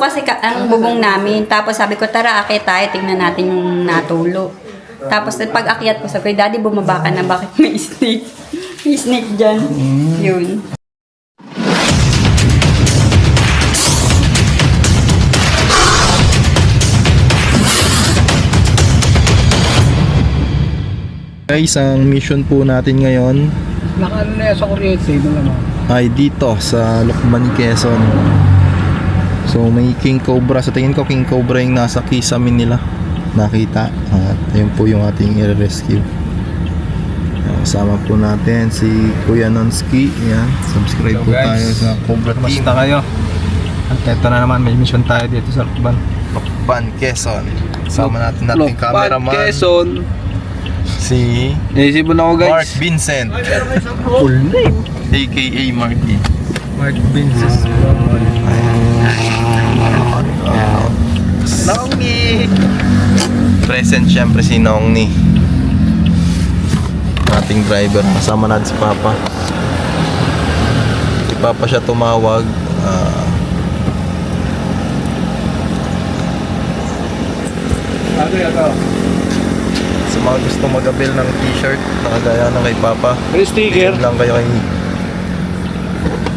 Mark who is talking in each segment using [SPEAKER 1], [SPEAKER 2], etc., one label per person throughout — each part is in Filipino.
[SPEAKER 1] kasi ang bubong namin. Tapos sabi ko, tara, akit tayo, tingnan natin yung natulo. Tapos pag akyat ko, sabi ko, Daddy, bumaba ka na, bakit may snake? May snake dyan. Yun.
[SPEAKER 2] Guys, ang mission po natin ngayon
[SPEAKER 3] Nakaano na yan sa kuryente, mo naman.
[SPEAKER 2] ay dito sa Lucban, Quezon. So may King Cobra, sa tingin ko King Cobra yung nasa kisame nila nakita, at ayun po yung ating i-rescue. Kasama po natin si Kuya Nonski. Yan, subscribe
[SPEAKER 3] Hello,
[SPEAKER 2] po
[SPEAKER 3] guys.
[SPEAKER 2] tayo sa Cobra Team.
[SPEAKER 3] Kamusta kayo? At eto na naman, may mission tayo dito sa Lucban.
[SPEAKER 2] Lucban, Quezon. Kasama natin nating cameraman
[SPEAKER 3] Quezon.
[SPEAKER 2] si
[SPEAKER 3] Naisipon ako guys.
[SPEAKER 2] Mark Vincent,
[SPEAKER 3] Full name.
[SPEAKER 2] aka Marky.
[SPEAKER 3] Mark Vincent.
[SPEAKER 2] Nongni. Present syempre si Nongni, ating driver. Kasama natin si Papa. Si Papa siya tumawag.
[SPEAKER 3] Ano ito?
[SPEAKER 2] Sa mga gusto mag-avail ng t-shirt na kagaya ng kay Papa,
[SPEAKER 3] May sticker.
[SPEAKER 2] PM lang kayo kay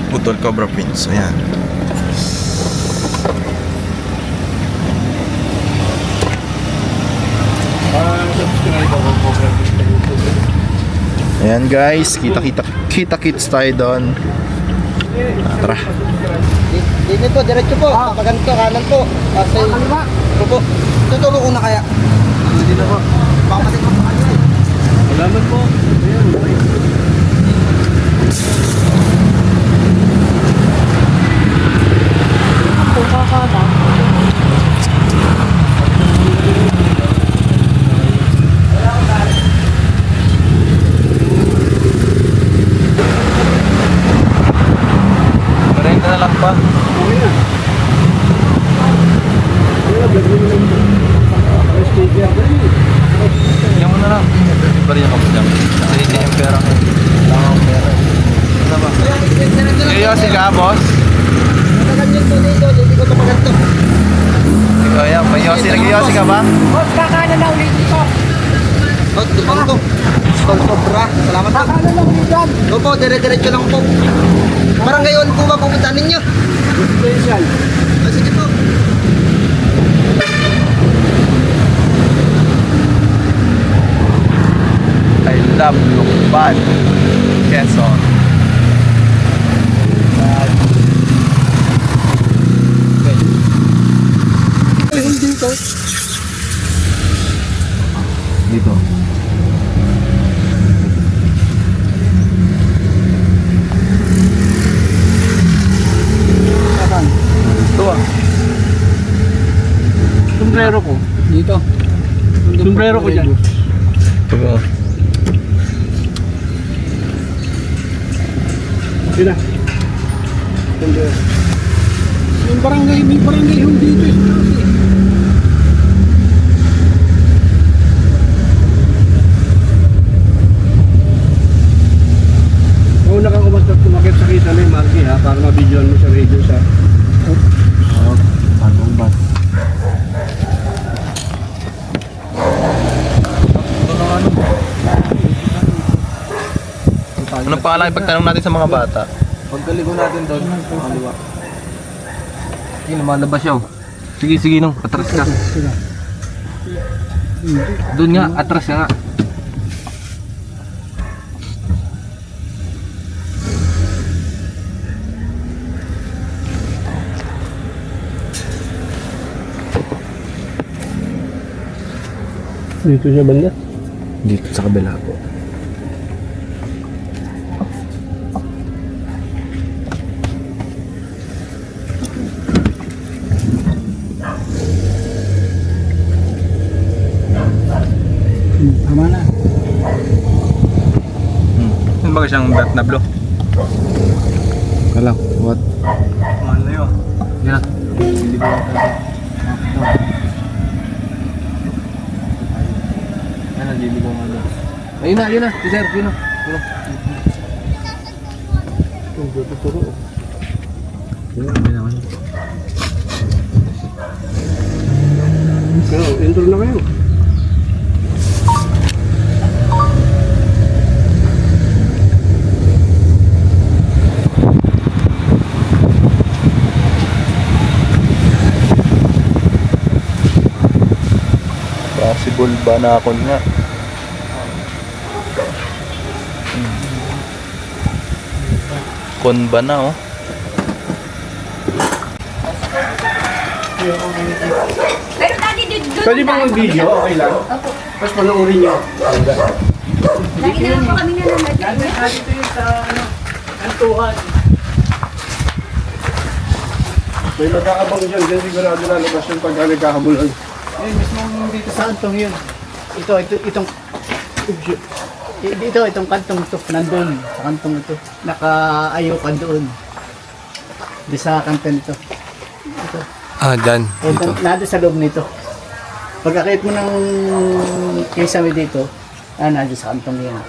[SPEAKER 2] Putol Cobra Prince. Ayan. Ayan guys, kita-kits tayo doon. Tara.
[SPEAKER 4] Dito po, diretso po. Pag ganito, kanan po. Kasi, ito po. Tutulog ko na kaya. Hindi na po. Baka matik po sa kanya eh.
[SPEAKER 3] Salamat po.
[SPEAKER 2] Marenta na lang pa. Yan mo na lang. Bariya ka mo dyan. Kasi hindi yung pera ko. Wala akong pera. Ano ba? Ngayon si ka, boss?
[SPEAKER 4] Matagal yun po dito. Hindi ko pa ganito.
[SPEAKER 2] Ikaw yan. May yosi. Nag-yosi ka ba?
[SPEAKER 4] Boss, kakanan na ulit dito. Boss, duman to. Tol Cobra. Salamat po. Kakanan na ulit dyan. Opo, dire-diretso lang po. Parang ngayon po ba pupunta ninyo? Special. Sige po.
[SPEAKER 2] I love Lucban, Quezon. Dito.
[SPEAKER 3] Ito ah. Sombrero ko. Dito. Sombrero ko dyan.
[SPEAKER 2] Ito ba?
[SPEAKER 3] Yun na. Sombrero. Yung barangay, may barangay yung dito eh. Una kang kumakit sa kita na yung Marky ha, para mabidyoan mo sa radio sa...
[SPEAKER 2] Anong ba? Anong pangalan ipagtanong natin sa mga bata?
[SPEAKER 3] Pagkaligo natin doon, kaliwa. Sige, lumalabas siya oh. Sige, sige nung, atras ka. Doon nga, atras ka nga. Dito siya banda?
[SPEAKER 2] Dito sa kabila po.
[SPEAKER 3] Tama na. Ano ba siyang bet na blow?
[SPEAKER 2] Kala, what?
[SPEAKER 3] Mahal na yun. Yan. Hindi ko yan ang lilig ko nga doon. Ayun na, si sir, yun na. Ang tuturo. Yun, hindi naman yun.
[SPEAKER 5] Intro na kayo.
[SPEAKER 2] Possible ba na ako nga? Kon ba na oh?
[SPEAKER 1] Pero daddy, doon
[SPEAKER 5] Pwede ba mag-video? Okay lang?
[SPEAKER 1] Opo.
[SPEAKER 5] Tapos panoorin nyo.
[SPEAKER 1] Lagi na lang po kami nanonood.
[SPEAKER 5] Dito yun sa Antuhan. May mag-aabang dyan. Diyan sigurado lalabas yung pagka nagkakabulan.
[SPEAKER 6] Eh, mismo dito sa kantong yun. Itong itong kantong ito, nandun, sa kantong ito. Nakaayo ka doon. Di sa kantong ito. Ito.
[SPEAKER 3] Ah, dyan. Dito.
[SPEAKER 6] Nado sa loob nito. Pagkakit mo ng kisame dito, nado sa kantong yan.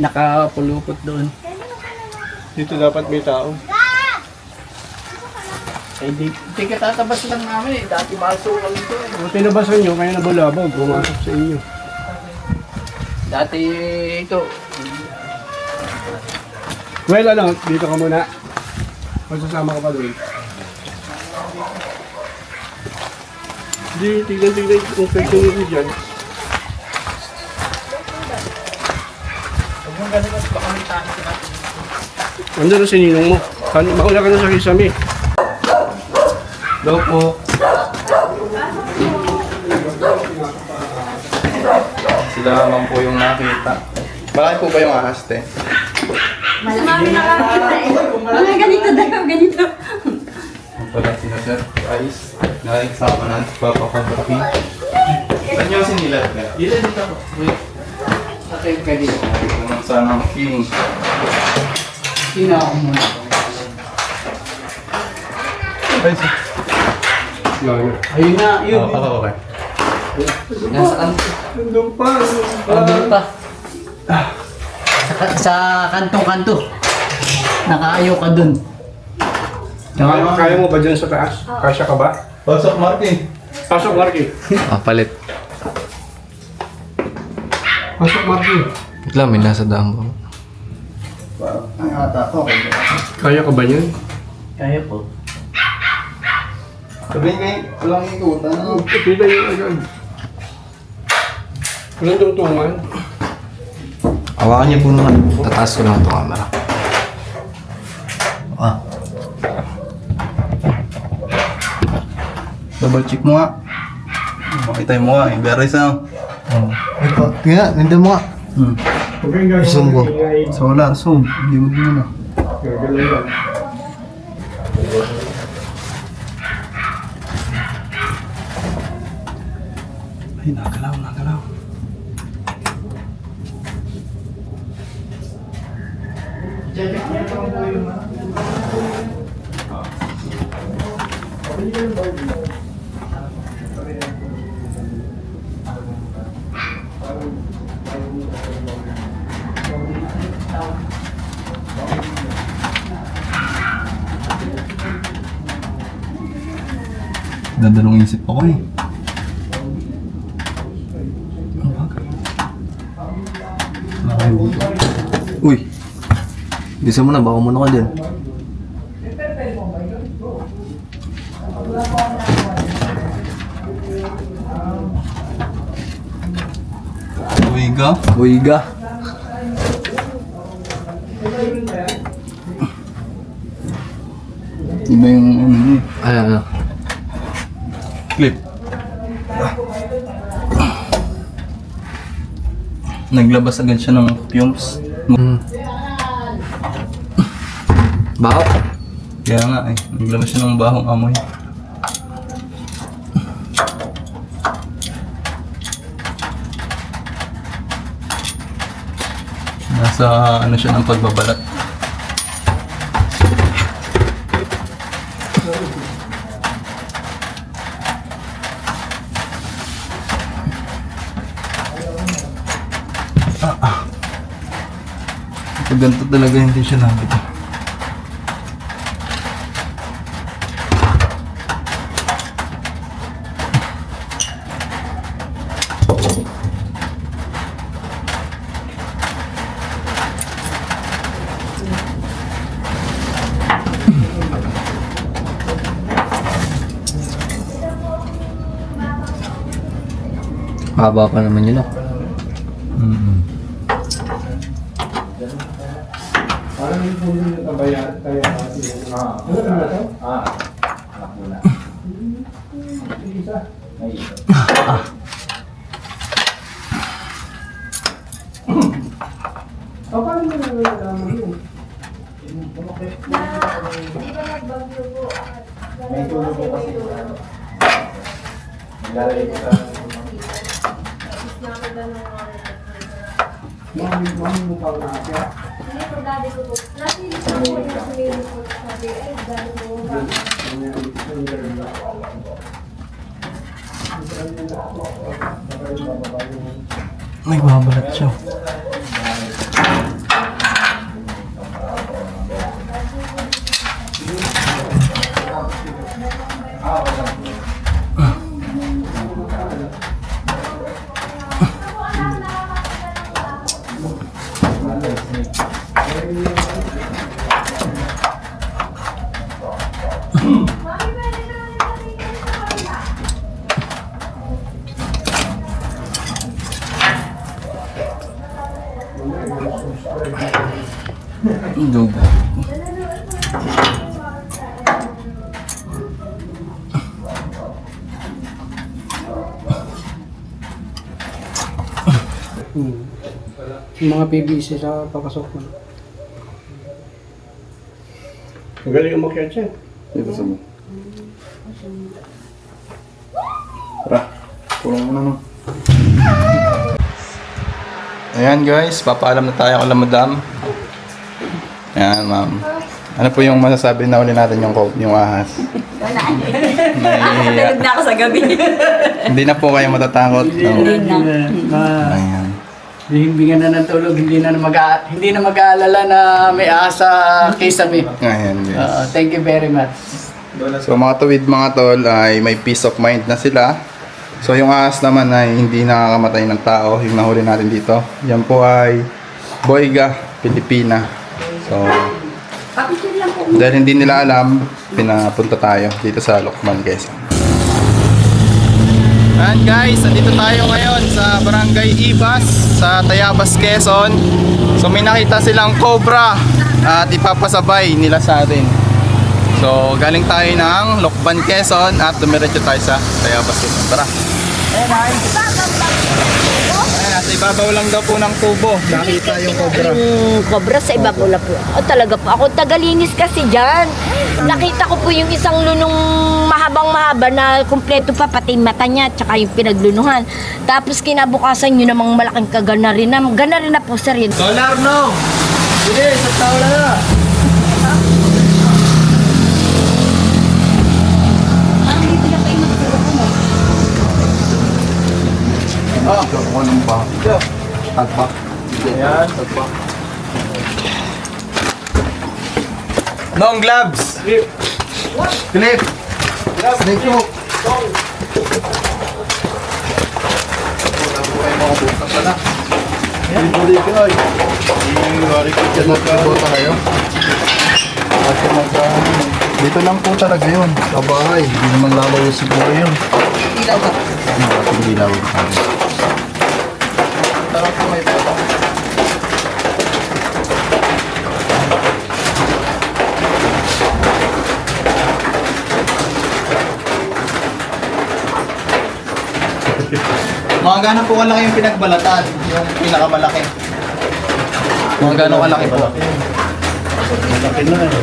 [SPEAKER 6] Nakapulupot doon.
[SPEAKER 5] Dito dapat may tao.
[SPEAKER 6] Eh, di ka tatabas lang namin eh. Dati baso lang ito eh.
[SPEAKER 5] Kung tinabasan nyo, kaya nabalabog. Pumasok sa inyo.
[SPEAKER 6] Dati ito.
[SPEAKER 5] Well, ano, dito ka muna. Magsasama ka pa doon. Hindi, tignan kung pwede nyo dyan. Ano na sininong mo? Mauna ka na sa kisame.
[SPEAKER 2] Hello po. Sila naman po yung nakita. Malaki po ba yung ahas, te?
[SPEAKER 1] Marami nakakita eh. Mga ganito daw, ganito.
[SPEAKER 2] Wala sila, sir. Ayos. Nakikisama na. Papakabraki. Saan nyo sinilat ka? Dito po. Wait.
[SPEAKER 6] Okay, pwede.
[SPEAKER 2] Ito nang sanang king.
[SPEAKER 6] Sino ako muna?
[SPEAKER 2] Ay, sir.
[SPEAKER 6] Ayun na, yun.
[SPEAKER 2] Okay.
[SPEAKER 6] Nasaan?
[SPEAKER 5] Nandun pa.
[SPEAKER 6] Nandun pa. Sa kantong-kanto. Nakaayaw ka dun.
[SPEAKER 5] Kaya mo ba dyan sa taas? Kasya ka ba?
[SPEAKER 2] Pasok, Marky.
[SPEAKER 5] Pasok, Marky.
[SPEAKER 3] Ah, palit.
[SPEAKER 5] Pasok, Marky.
[SPEAKER 3] Wait lang, may nasa daan po.
[SPEAKER 5] Kaya ka ba yan?
[SPEAKER 6] Kaya po.
[SPEAKER 2] Sabihin kayo, walang ikutan.
[SPEAKER 5] Pila yung agad. Walang tungtungan.
[SPEAKER 3] Hawakan niyo po naman. Tataas ko naman ito camera.
[SPEAKER 2] Ah. Double check mo nga. Makita mo nga, very sound.
[SPEAKER 4] Ito, tingnan, nandiyan mo nga. Zoom ko.
[SPEAKER 2] So wala, zoom. Hindi mo din na.
[SPEAKER 5] Gagalaw yan.
[SPEAKER 2] Ay, nagalaw. Dadalong isip ako eh. Uy! Bisa mo na, baka muna ka din. Uiga. Iba yung ano eh.
[SPEAKER 3] Ano?
[SPEAKER 2] Clip. Naglabas agad siya ng fumes.
[SPEAKER 3] Baho?
[SPEAKER 2] Kaya nga eh, naglabas siya ng bahong amoy. Nasa ano siya ng pagbabalat. Pag ganito talaga hindi siya nakita.
[SPEAKER 3] Haba pa naman yun. May babalat siya. Dugo.
[SPEAKER 6] Yung mga PVC sa papasok mo. Magaling ang makyat siya.
[SPEAKER 2] Dito sa mo. Tara, tulong mo na no. Ayan guys, papaalam na tayo kala madam. Ayan ma'am. Ano po yung masasabi na uli natin yung ahas?
[SPEAKER 1] Wala.
[SPEAKER 2] Nahihiya.
[SPEAKER 1] Tulog na ako sa gabi.
[SPEAKER 2] Hindi na po kayo matatakot. No?
[SPEAKER 1] Hindi na.
[SPEAKER 2] Ayan.
[SPEAKER 6] Hihingan na ng tulog, hindi na mag-aalala na may asa Kisame.
[SPEAKER 2] Ayan guys.
[SPEAKER 6] Thank you very much.
[SPEAKER 2] So mga tuwid mga tol ay may peace of mind na sila. So yung ahas naman ay hindi nakakamatay ng tao, yung nahuli natin dito. Yan po ay Boyga, Pilipina. So dahil hindi nila alam, pinapunta tayo dito sa Lokban, Quezon. And guys, nandito tayo ngayon sa Barangay Ibas sa Tayabas, Quezon. So may nakita silang cobra at ipapasabay nila sa atin. So galing tayo ng Lokban, Quezon at dumiretso tayo sa Tayabas, Quezon. Tara! Ayan, sa ibabaw lang daw po ng tubo nakita yung cobra.
[SPEAKER 7] Yung cobra sa iba po po. Oh, talaga po. Ako tagalinis kasi dyan. Nakita ko po yung isang lunong mahabang-mahaba na kumpleto pa, pati mata niya, tsaka yung pinaglunuhan. Tapos kinabukasan yun namang malaking kagana rin na po sir yun.
[SPEAKER 3] Solar no! Sige, sa tao na!
[SPEAKER 2] Ah, anong ba? Tagpa. Ayan, tagpa. Long gloves! Clip! Snake hook! Dito lang po talaga yun. Sa bahay. Hindi naman lalayo siguro yun. Ilaw ba? Hindi ilaw. Tara po may pata. Mga gano'n po kalaki yung pinagbalatan, yung pinakamalaki. Mga gano'n kalaki po.
[SPEAKER 6] Malaki na eh.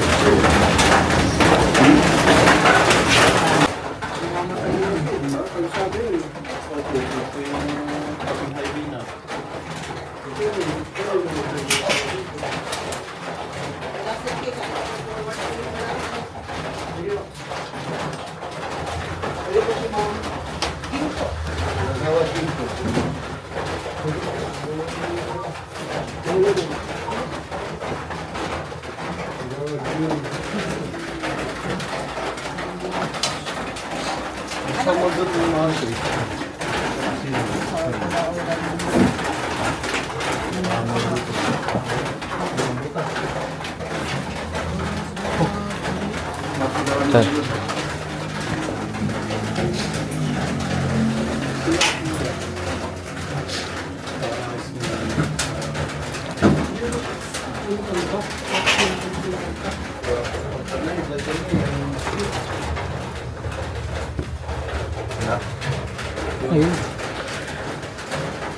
[SPEAKER 6] Ayun.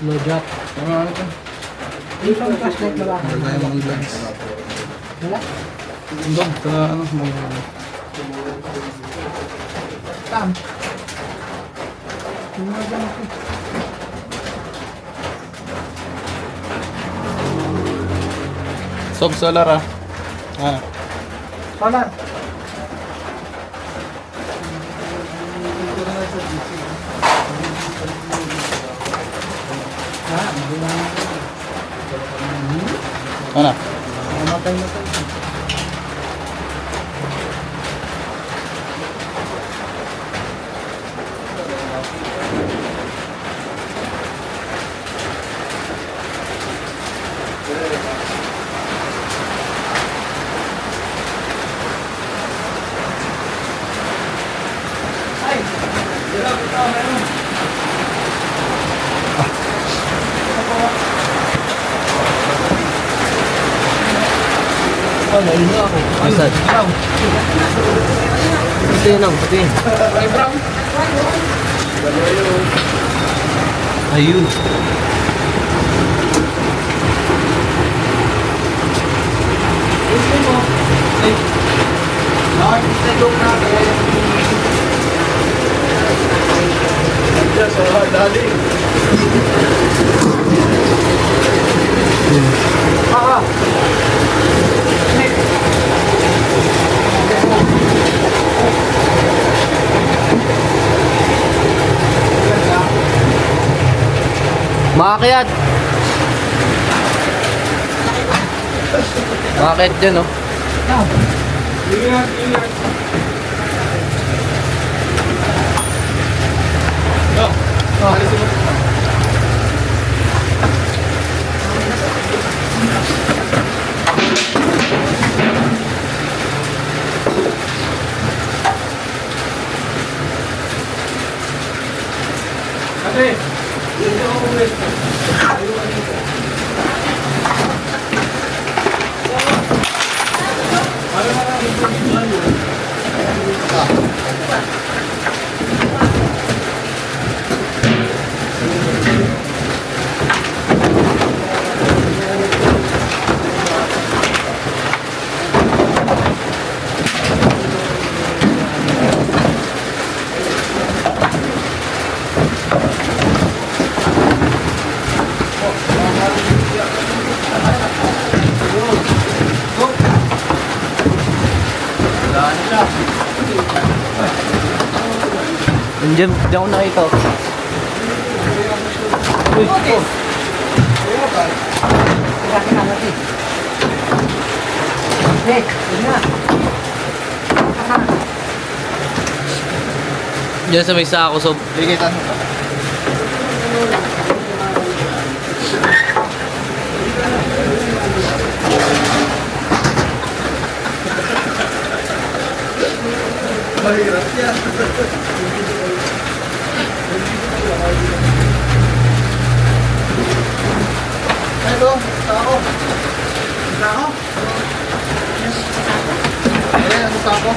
[SPEAKER 6] Low drop.
[SPEAKER 2] Ano to?
[SPEAKER 6] Yung isang flashlight na lang.
[SPEAKER 2] Wala yung mga glass.
[SPEAKER 6] Wala?
[SPEAKER 2] Doon, sa ano, mga...
[SPEAKER 6] Saan? Yung mga dyan ako.
[SPEAKER 2] Sob solar ah. Ah.
[SPEAKER 6] Solar.
[SPEAKER 2] Ano?
[SPEAKER 6] Mamatay na tayo.
[SPEAKER 3] Asad. Ito yun ang, ito yun. Ayun. Maakyat. Maakyat dyan, oh. Diyan ako nakita. Uy, oh. Diyan sa may sako, so
[SPEAKER 2] Bigay tayo. Mahirap yan. Ito, sako. Sako? Ayan, ano sako?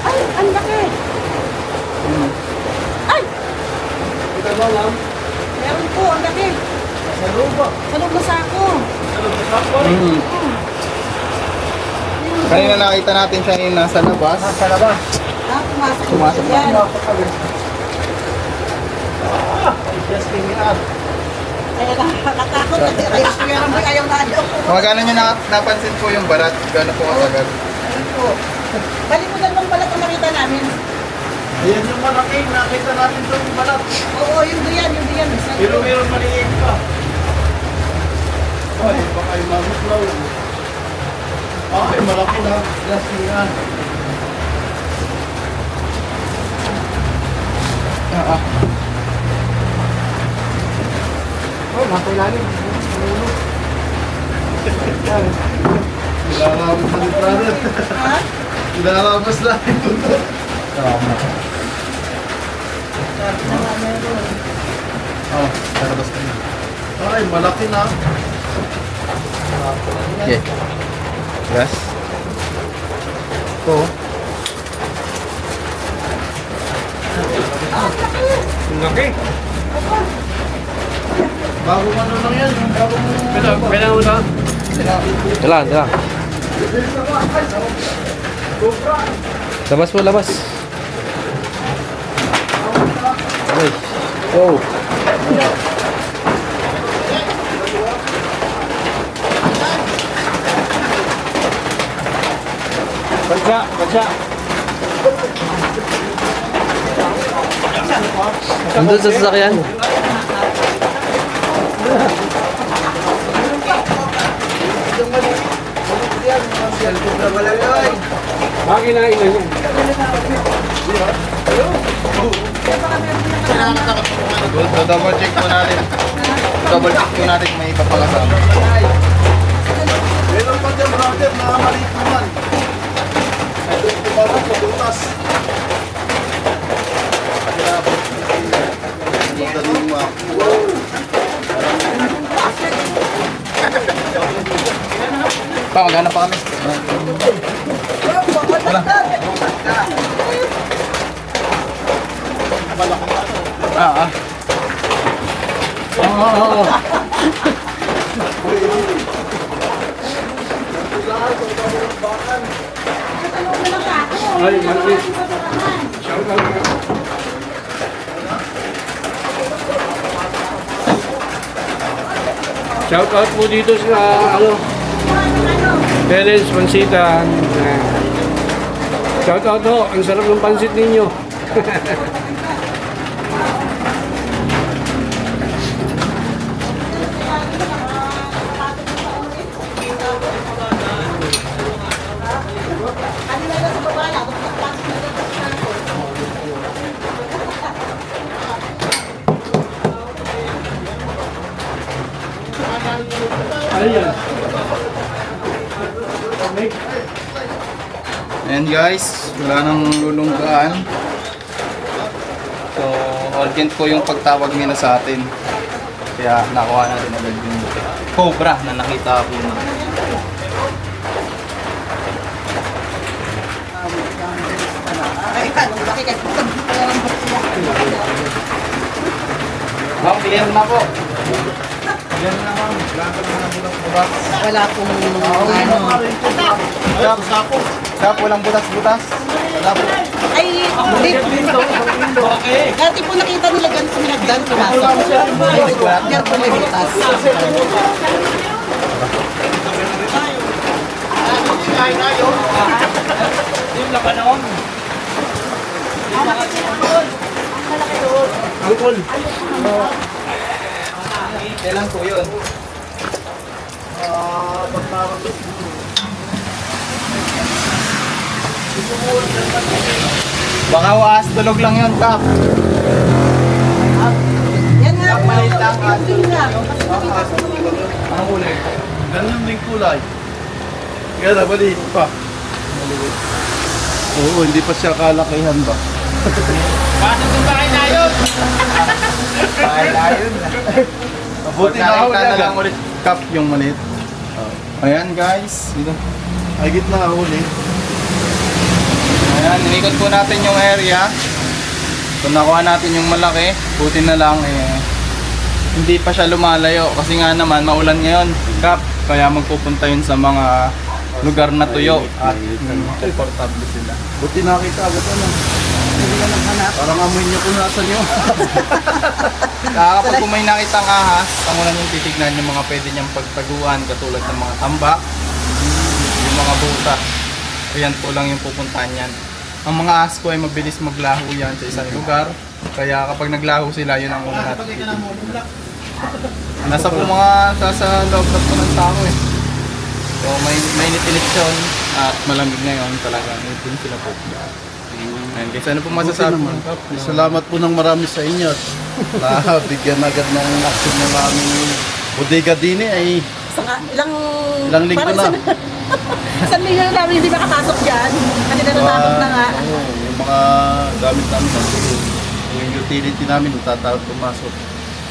[SPEAKER 7] Ay, ang laki. Ay!
[SPEAKER 2] Ito ba, ma'am?
[SPEAKER 7] Meron po, ang laki.
[SPEAKER 2] Sa loob ba?
[SPEAKER 7] Sa loob na sako.
[SPEAKER 2] Kanina nakita natin siya yung nasa labas.
[SPEAKER 6] Sa labas.
[SPEAKER 7] Pumasok.
[SPEAKER 2] Pumasok ba?
[SPEAKER 6] Just clean it up.
[SPEAKER 7] Kaya nakatakot. Kaya naman ayaw na ayaw.
[SPEAKER 2] Magkano nyo napansin po yung balat? Gano'n po katagal?
[SPEAKER 7] Ayun po. Balimutan mong balat ang nakita namin.
[SPEAKER 6] Ayan yung malaki. Nakita natin itong balat.
[SPEAKER 7] Oo, yung duyan, yung duyan.
[SPEAKER 6] Pero meron maliit pa. Ay, baka yung mamuklaw. Ay, malaki na. Just clean up. Oh, nakailalim.
[SPEAKER 2] Ilalabas na yung brother.
[SPEAKER 7] Ha?
[SPEAKER 2] Ilalabas na yung puto. Oh, lalabas na yun.
[SPEAKER 6] Ay, malaki na.
[SPEAKER 2] Okay. Yes. Ito.
[SPEAKER 5] Bagong ano lang yan.
[SPEAKER 3] Dalan. Labas mo, labas. Ay. Oh.
[SPEAKER 5] Badya.
[SPEAKER 3] Andun sa sasakyan.
[SPEAKER 2] Double check po natin. May iba pa kasama.
[SPEAKER 5] Meron pa dyan, brother, nakamaliit naman. Ito yung tumarap sa butas. Madaling makuha.
[SPEAKER 2] Pa, maghanap pa kami. Wala.
[SPEAKER 5] Shout out po dito sa Helen's Pansita. Shout out ho, ang sarap ng pansit ninyo.
[SPEAKER 2] Ayan guys, wala nang lulunggaan. So, urgent po yung pagtawag nila sa atin. Kaya nakuha natin agad yung cobra na nakita po na. Ma'am, bigyan mo na po. Bigyan mo na ma'am. Wala ka naman ang butas.
[SPEAKER 8] Wala pong ano.
[SPEAKER 2] Sap, walang butas-butas. Wala po.
[SPEAKER 8] Ay, dati po nakita nila ganito nilagdan sa baso. Diyan po may butas.
[SPEAKER 2] Kailan po yun? Baka waas tulog lang yun, Kap.
[SPEAKER 8] Yan nga po.
[SPEAKER 2] Maliit lang,
[SPEAKER 8] Yung din nga.
[SPEAKER 2] Anong kulay?
[SPEAKER 5] Ganyan din kulay. Kaya na, maliit pa. Oo, hindi pa siya kalakihan ba?
[SPEAKER 2] Ay, ayun na.
[SPEAKER 5] Mabuti na ako
[SPEAKER 2] Nakita na
[SPEAKER 5] yan.
[SPEAKER 2] lang ulit, Kap, yung maliit. Ayan guys. Dito.
[SPEAKER 5] Ay, gitna ako ulit.
[SPEAKER 2] Ayan, inikot po natin yung area. Kung nakuha natin yung malaki, buti na lang hindi pa siya lumalayo kasi nga naman maulan ngayon, Kap. Kaya magpupunta yun sa mga lugar na tuyo at komportable sila.
[SPEAKER 5] Buti nakita agad ano. Parang amoy niyo kung nasan yun.
[SPEAKER 2] Kapag kung may nakitang ahas, ang una niyong titignan yung mga pwede niyang pagtaguan katulad ng mga tambak, yung mga buta. Ayan po lang yung pupuntahan yan. Ang mga ahas po ay mabilis maglaho yan sa isang lugar. Kaya kapag naglaho sila, yun ang una natin titignan. Nasa po mga sa loob na po ng tao eh. So may init-init yun at malamig ngayon talaga. Init sila po. Ayan, guys, ano po masasabi mo?
[SPEAKER 5] Salamat po ng marami sa inyo. Bigyan agad ng action ng aming bodega din ay ilang linggo na.
[SPEAKER 8] Isang milyon na namin hindi makapasok dyan. Kanina natakot na nga.
[SPEAKER 5] Yung mga gamit namin yung utility namin natatawag pumasok.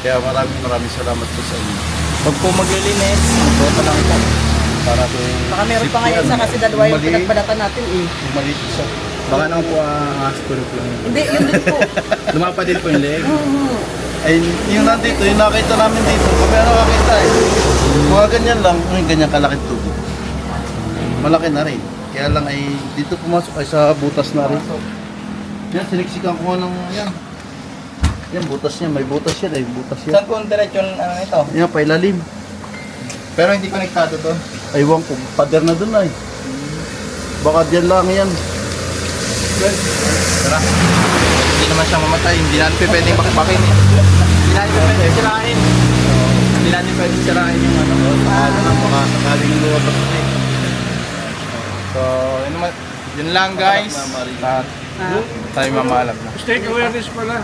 [SPEAKER 5] Kaya maraming salamat po sa inyo.
[SPEAKER 2] Pag po maglilinis, magboto lang po.
[SPEAKER 5] Para po
[SPEAKER 8] Baka meron pa ngayon sa kasi dalawa yung pinagbalatan natin eh.
[SPEAKER 5] Yung maliit siya. Baka naman po tulog lang.
[SPEAKER 8] Hindi, yun din po.
[SPEAKER 5] Lumapa din po yung leg. Ay, yung nandito, yung nakita namin dito, kami ano nakita eh. Mga ganyan lang, yung ganyan kalaki tubo. Malaki na rin. Kaya lang ay dito pumasok ay sa butas na rin. Yan, siniksikan ko ng yan. Yan, butas niya. May butas yan ay butas yan.
[SPEAKER 4] Saan kung diretsyon ano ito?
[SPEAKER 5] Yan, pailalim.
[SPEAKER 2] Pero hindi konektado to.
[SPEAKER 5] Aywan ko, pader na dun ay. Baka dyan lang yan.
[SPEAKER 2] Tara. Hindi naman siya mamatay. Hindi natin pwedeng bakbakin eh. Hindi natin pwedeng sirain. Hindi natin pwedeng sirain yung ano.
[SPEAKER 5] Ano na, baka sakaling lumabas na eh.
[SPEAKER 2] So, yun lang guys. At tayo mamaalap na.
[SPEAKER 6] State awareness pala.